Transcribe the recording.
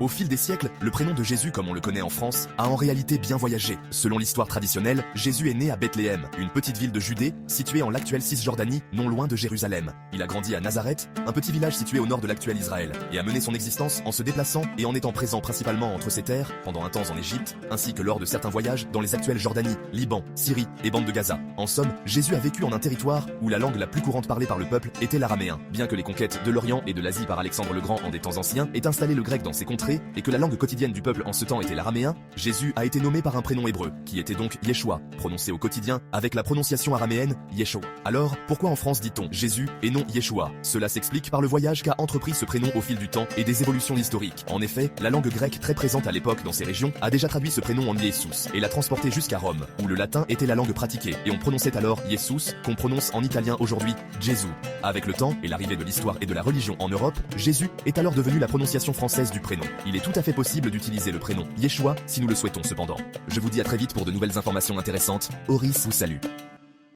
Au fil des siècles, le prénom de Jésus comme on le connaît en France a en réalité bien voyagé. Selon l'histoire traditionnelle, Jésus est né à Bethléem, une petite ville de Judée située en l'actuelle Cisjordanie, non loin de Jérusalem. Il a grandi à Nazareth, un petit village situé au nord de l'actuel Israël, et a mené son existence en se déplaçant et en étant présent principalement entre ces terres, pendant un temps en Égypte, ainsi que lors de certains voyages dans les actuelles Jordanie, Liban, Syrie et bande de Gaza. En somme, Jésus a vécu en un territoire où la langue la plus courante parlée par le peuple était l'araméen. Bien que les conquêtes de l'Orient et de l'Asie par Alexandre le Grand en des temps anciens aient installé le grec dans ces contrées, et que la langue quotidienne du peuple en ce temps était l'araméen, Jésus a été nommé par un prénom hébreu, qui était donc Yeshua, prononcé au quotidien avec la prononciation araméenne Yeshua. Alors, pourquoi en France dit-on Jésus et non Yeshua? Cela s'explique par le voyage qu'a entrepris ce prénom au fil du temps et des évolutions historiques. En effet, la langue grecque très présente à l'époque dans ces régions a déjà traduit ce prénom en Jesus et l'a transporté jusqu'à Rome, où le latin était la langue pratiquée, et on prononçait alors Jesus, qu'on prononce en italien aujourd'hui Gesù. Avec le temps et l'arrivée de l'histoire et de la religion en Europe, Jésus est alors devenu la prononciation française du prénom. Il est tout à fait possible d'utiliser le prénom Yeshua si nous le souhaitons cependant. Je vous dis à très vite pour de nouvelles informations intéressantes. Horis vous salue.